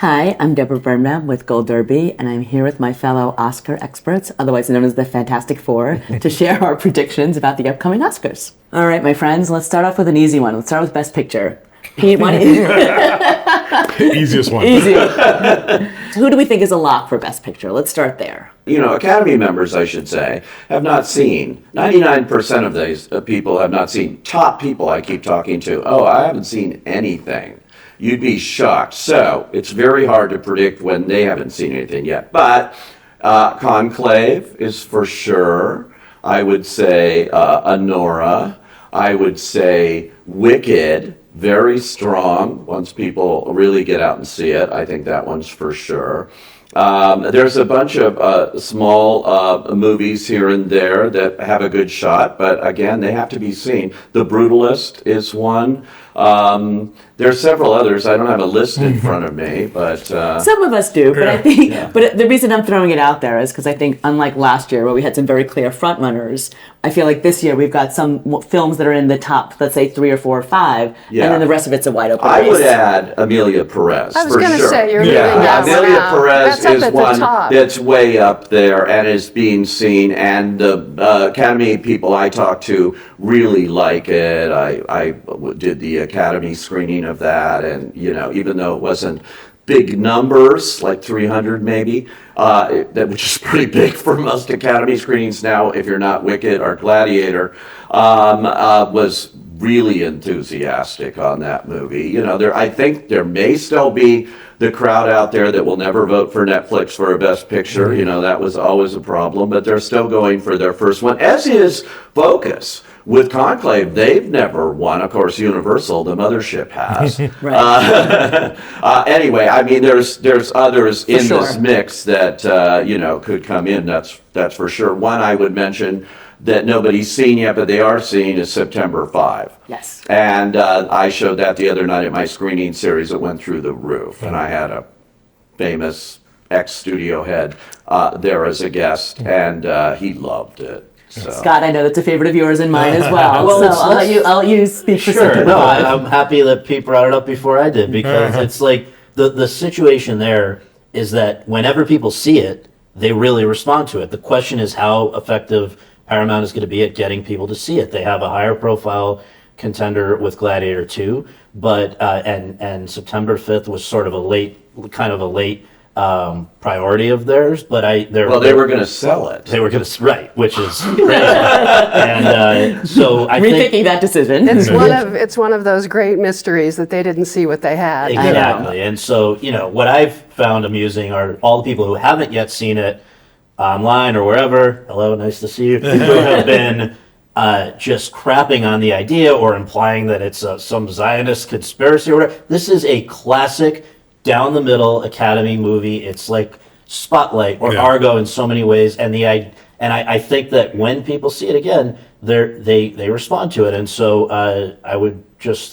Hi, I'm Debra Birnbaum with Gold Derby, and I'm here with my fellow Oscar experts, otherwise known as the Fantastic Four, to share our predictions about the upcoming Oscars. All right, my friends, let's start off with an easy one. Let's start with Best Picture. Pete, why don't you... Easiest one. Easy. Who do we think is a lock for Best Picture? Let's start there. You know, Academy members, I should say, have not seen, 99% of these people have not seen, top people I keep talking to, oh, I haven't seen anything. You'd be shocked. So it's very hard to predict when they haven't seen anything yet. But Conclave is for sure. I would say Anora. I would say Wicked, very strong. Once people really get out and see it, I think that one's for sure. There's a bunch of small movies here and there that have a good shot, but again, they have to be seen. The Brutalist is one. There's several others. I don't have a list in front of me, but some of us do. But I think, but the reason I'm throwing it out there is because I think, unlike last year where we had some very clear front runners, I feel like this year we've got some films that are in the top, let's say 3 or 4 or 5, and then the rest of it's a wide open race. I would add Amelia Perez. I was going to say you're leaving that one Amelia out. Perez That's is up at one the top. that's way up there and is being seen, and the Academy people I talk to really like it. I did the Academy screening of that, and you know, even though it wasn't big numbers, like 300 maybe, which is pretty big for most Academy screenings now, if you're not Wicked or Gladiator, was really enthusiastic on that movie. You know, I think there may still be the crowd out there that will never vote for Netflix for a Best Picture. You know, that was always a problem, but they're still going for their first one, as is Focus. With Conclave, they've never won. Of course, Universal, the mothership, has. Anyway, I mean, there's others in this mix that you know, could come in. That's for sure. One I would mention that nobody's seen yet, but they are seeing is September 5. Yes. And I showed that the other night at my screening series. It went through the roof, and I had a famous ex-studio head there as a guest, and he loved it. So. Scott, I know that's a favorite of yours and mine as well. So I'll let you speak for Sure. September 5. I'm happy that Pete brought it up before I did, because it's like the situation there is that whenever people see it, they really respond to it. The question is how effective Paramount is going to be at getting people to see it. They have a higher profile contender with Gladiator 2, but and September 5th was sort of a late priority of theirs, but they were going to sell it. They were going to which is great. And so I rethinking think that decision. It's one of those great mysteries that they didn't see what they had. Exactly. And so, you know, what I've found amusing are all the people who haven't yet seen it online or wherever. Hello, nice to see you. Who have been just crapping on the idea or implying that it's some Zionist conspiracy or whatever. This is a classic down the middle Academy movie. It's like Spotlight or Argo in so many ways, and I think that when people see it again, they respond to it, and so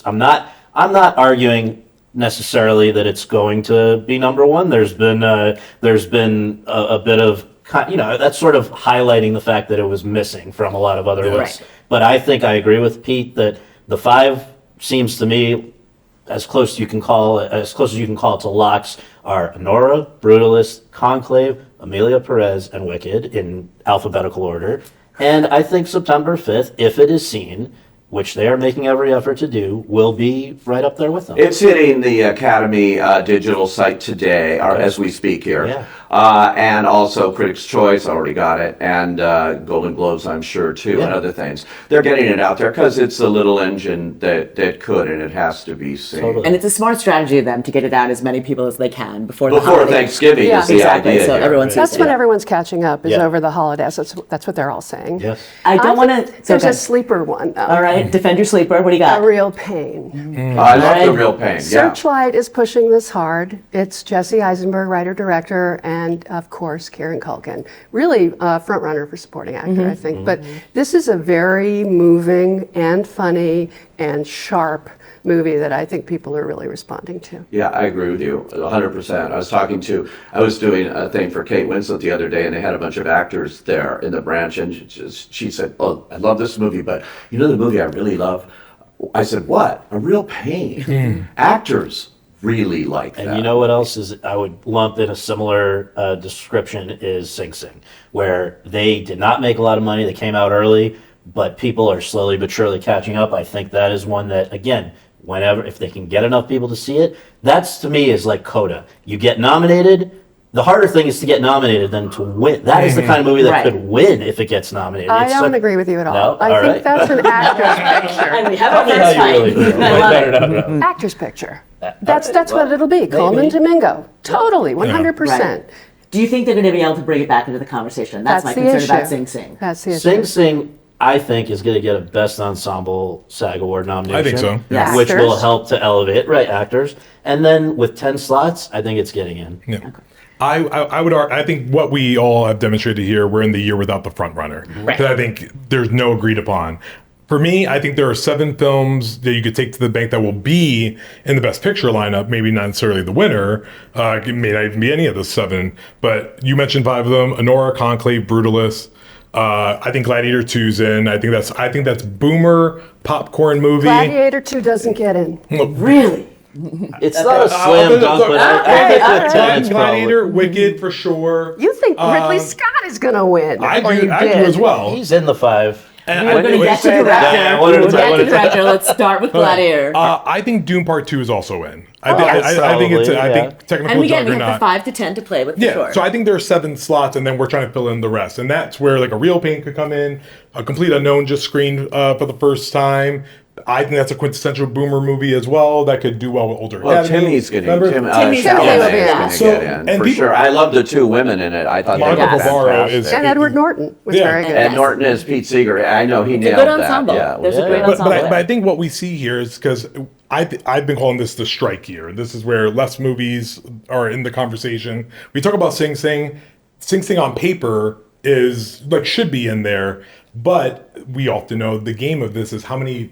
I'm not arguing necessarily that it's going to be number one. There's been a bit of, you know, that's sort of highlighting the fact that it was missing from a lot of other lists. Right. But I think I agree with Pete that the 5 seems to me as close as you can call it to locks are Anora, Brutalist, Conclave, Amelia Perez, and Wicked in alphabetical order. And I think September 5th, if it is seen, which they are making every effort to do, will be right up there with them. It's hitting the Academy digital site today, or as we speak here. Yeah. And also Critics' Choice, already got it, and Golden Globes, I'm sure, too, and other things. They're getting it out there because it's a little engine that could, and it has to be seen. Totally. And it's a smart strategy of them to get it out as many people as they can before Thanksgiving is the exactly. idea. So everyone sees That's it. when everyone's catching up, is over the holidays. That's what they're all saying. Yes. I don't want to... There's a sleeper one, though. All right, defend your sleeper. What do you got? A Real Pain. I love The Real Pain, Searchlight is pushing this hard. It's Jesse Eisenberg, writer-director, and of course, Kieran Culkin. Really front runner for supporting actor, I think. But this is a very moving and funny and sharp movie that I think people are really responding to. Yeah, I agree with you 100%. I was doing a thing for Kate Winslet the other day, and they had a bunch of actors there in the branch, and she said, "Oh, I love this movie, but you know the movie I really love?" I said, "What? A Real Pain." Actors really like that. And you know what else is I would lump in a similar description is Sing Sing, where they did not make a lot of money. They came out early, but people are slowly but surely catching up. I think that is one that, again, if they can get enough people to see it, that's to me is like Coda. You get nominated. The harder thing is to get nominated than to win. That is the kind of movie that could win if it gets nominated. I don't agree with you at all. No? I think that's an actor's picture. And we have Tell our me first how you really fight. feel. I love it. No. Actor's picture. That's what it'll be. Coleman Domingo. Totally, 100%. Right. Do you think they're going to be able to bring it back into the conversation? That's my the concern issue. about Sing Sing. That's the issue. Sing Sing, I think, is going to get a Best Ensemble SAG Award nomination. I think so. Yes. Which will Actors. help to elevate, actors. And then with 10 slots, I think it's getting in. Yeah. Okay. I think what we all have demonstrated here, we're in the year without the front runner. Because I think there's no agreed upon. For me, I think there are 7 films that you could take to the bank that will be in the Best Picture lineup, maybe not necessarily the winner. It may not even be any of the 7. But you mentioned 5 of them: Honora, Conclave, Brutalist. I think Gladiator 2's in. I think that's Boomer popcorn movie. Gladiator 2 doesn't get in. Really? It's not a slam dunk, but I think with 10 it's Gladiator, probably... Wicked for sure. You think Ridley Scott is going to win? I or do you as did. well. He's in the 5. And We're going to get to say director. that. one at a We'll time, get one to at a time. director. Let's start with Gladiator. I think Doom Part 2 is also in. I think technical And again, we have the juggernaut. 5 to 10 to play with for Yeah, sure. so I think there are 7 slots, and then we're trying to fill in the rest, and that's where like a Real Pain could come in. A Complete Unknown just screened for the first time. I think that's a quintessential Boomer movie as well that could do well with older. Well, Academy. Timmy's going to Remember? Timmy's Chalamet gonna be is in. going to So- get in and for people- sure. I love the 2 women in it. I thought they Marco were Bavaro fantastic. is- And Edward Norton was Yeah. very good. And Norton is Pete Seeger. I know he It's a nailed good that. ensemble. Yeah. There's a great But ensemble. I think what we see here is because I've been calling this the strike year. This is where less movies are in the conversation. We talk about Sing Sing. Sing Sing on paper is like should be in there, but we often know the game of this is how many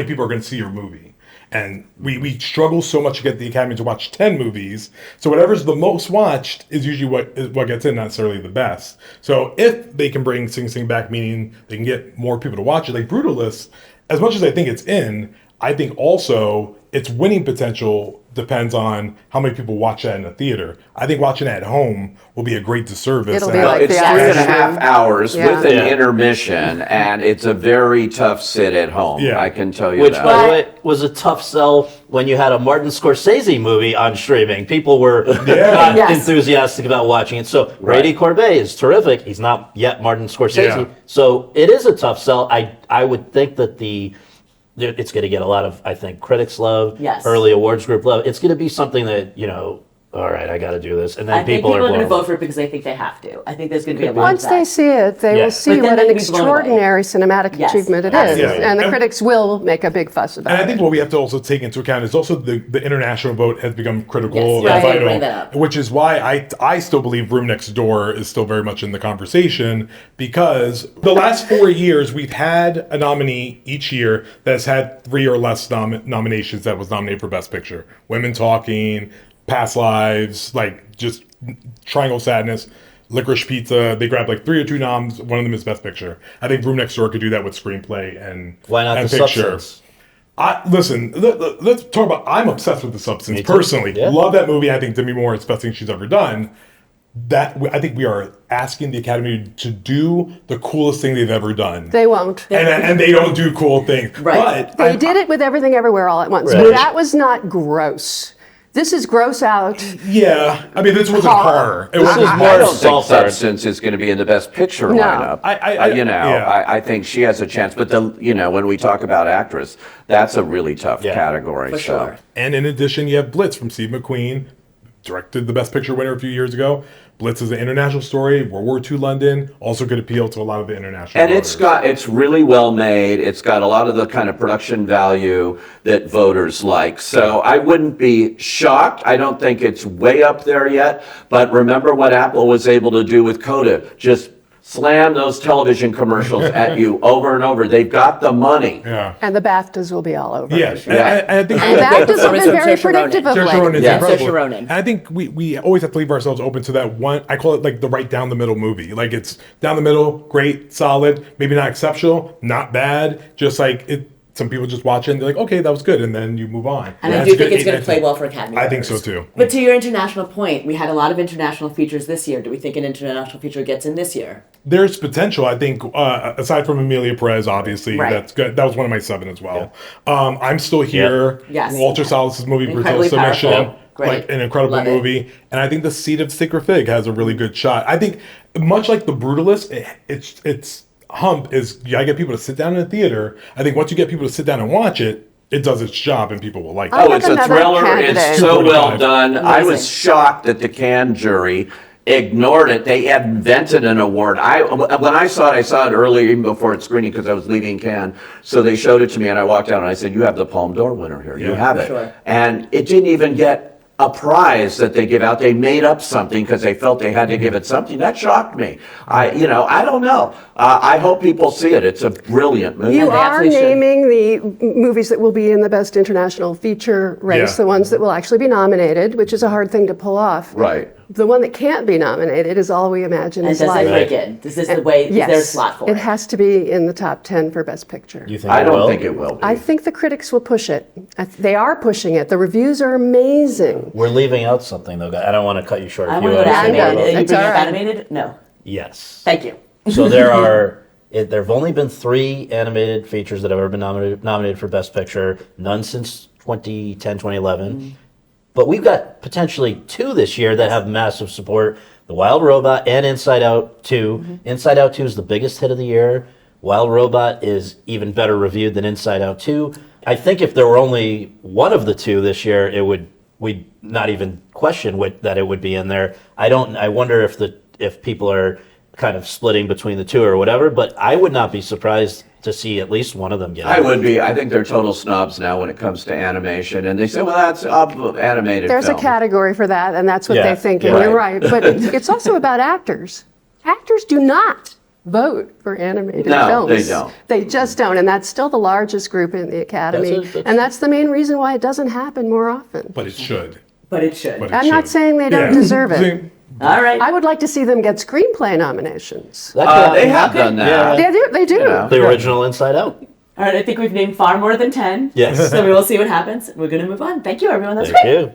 people are going to see your movie. And we struggle so much to get the Academy to watch 10 movies. So whatever's the most watched is usually what gets in, not necessarily the best. So if they can bring Sing Sing back, meaning they can get more people to watch it, like Brutalist, as much as I think it's in, I think also its winning potential depends on how many people watch that in a theater. I think watching it at home will be a great disservice. It'll And be I- like It's the 3.5 hours Yeah. with an Yeah. intermission, and it's a very tough sit at home. Yeah. I can tell you Which, that. by the way, was a tough sell when you had a Martin Scorsese movie on streaming. People were not Yes. enthusiastic about watching it. So Brady Corbet is terrific. He's not yet Martin Scorsese. Yeah. So it is a tough sell. I would think that it's going to get a lot of, I think, critics love, Yes. early awards group love. It's going to be something that, all right, I got to do this. And then I think people people are going to blown vote for it because they think they have to. I think there's going to be a lot Once of they that. see it, they Yeah. will see But then what they an can be blown away. extraordinary cinematic Yes, achievement it is. absolutely. And the And- critics will make a big fuss about And it. I think what we have to also take into account is also the international vote has become critical Yes, and right, I vital, bring that up. which is why I still believe Room Next Door is still very much in the conversation because the last 4 years we've had a nominee each year that has had 3 or less nominations that was nominated for Best Picture. Women Talking, Past Lives, like just Triangle Sadness. Licorice Pizza, they grabbed like 3 or 2 noms. One of them is Best Picture. I think Room Next Door could do that with screenplay and Why not and the picture. substance? Listen, let's talk about. I'm obsessed with The Substance Me too. personally. Yeah. Love that movie. I think Demi Moore is the best thing she's ever done. I think we are asking the Academy to do the coolest thing they've ever done, They won't. and they don't do cool things. Right. But They did it with Everything Everywhere All at Once. Right. That was not gross. This is gross out. Yeah, I mean, this wasn't horror. It This wasn't is I more don't think Salford. Substance is going to be in the Best Picture No. lineup. I think she has a chance. But when we talk about actress, that's a really tough category. For sure. And in addition, you have Blitz from Steve McQueen, directed the Best Picture winner a few years ago. Blitz is an international story, World War II London, also could appeal to a lot of the international And voters. it's really well made. It's got a lot of the kind of production value that voters like. So I wouldn't be shocked. I don't think it's way up there yet. But remember what Apple was able to do with Coda. Just slam those television commercials at you over and over. They've got the money. Yeah. And the BAFTAs will be all over. Yes. Yeah. And I think And BAFTAs have been From very Saoirse Ronan. predictive of Saoirse late. Ronan is Yeah. incredible. Saoirse Ronan. And I think we always have to leave ourselves open to that one. I call it like the right down the middle movie. Like it's down the middle, great, solid, maybe not exceptional, not bad. Just like it some people just watch it and they're like, okay, that was good, and then you move on. And I That's do good. think it's going to 8, play 10. well for Academy I think voters. so too. But to your international point, we had a lot of international features this year. Do we think an international feature gets in this year? There's potential. I think, aside from Amelia Perez, obviously, Right. that's good. That was one of my 7 as well. I'm Still Here. Yes. Walter Salas's movie, Brutal Incredibly Submission. powerful. Great. Like an incredible Love it. movie. And I think The Seed of Sacred Fig has a really good shot. I think, much like The Brutalist, it's hump is you gotta get people to sit down in a theater. I think once you get people to sit down and watch it, it does its job and people will like it. I Oh, like it's a another thriller. candidate. It's so well 245. done. I Amazing. was shocked that the Cannes jury ignored it. They had invented an award. When I saw it early, even before its screening, because I was leaving Cannes. So they showed it to me, and I walked out and I said, "You have the Palme d'Or winner here. You have it." Sure. And it didn't even get a prize that they give out. They made up something because they felt they had to give it something. That shocked me. I don't know. I hope people see it. It's a brilliant movie. You they are absolutely should. naming the movies that will be in the Best International Feature race, Yeah. the ones that will actually be nominated, which is a hard thing to pull off. Right. The one that can't be nominated is All We Imagine And Is does it Life. break in? Is this the way, is there a slot for it it? has to be in the top 10 for Best Picture. You think I it don't will? think it will be. I think the critics will push it. They are pushing it. The reviews are amazing. We're leaving out something though. I don't want to cut you short. I if want you to go to want to say animated. more Are about you That's bringing all up right. animated? No. Yes. Thank you. So there have only been 3 animated features that have ever been nominated for Best Picture, none since 2010, 2011. But we've got potentially 2 this year that have massive support, The Wild Robot and Inside Out 2. Inside Out 2 is the biggest hit of the year. Wild Robot is even better reviewed than Inside Out 2. I think if there were only one of the 2 this year, we'd not even question that it would be in there. I wonder if people are kind of splitting between the 2 or whatever, but I would not be surprised to see at least one of them get I it. would be. I think they're total snobs now when it comes to animation. And they say, well, that's animated There's film. a category for that, and that's what Yeah, they think, yeah. and you're right. But it's also about actors. Actors do not vote for animated No, films. they don't. They just don't, and that's still the largest group in the Academy. And that's the main reason why it doesn't happen more often. But it should. But it should. But it I'm not should. saying they don't deserve it. All right. I would like to see them get screenplay nominations. They have done that. They do. know. The original Inside Out. All right. I think we've named far more than 10. Yes. So we will see what happens. We're going to move on. Thank you, everyone. That's Thank great. you.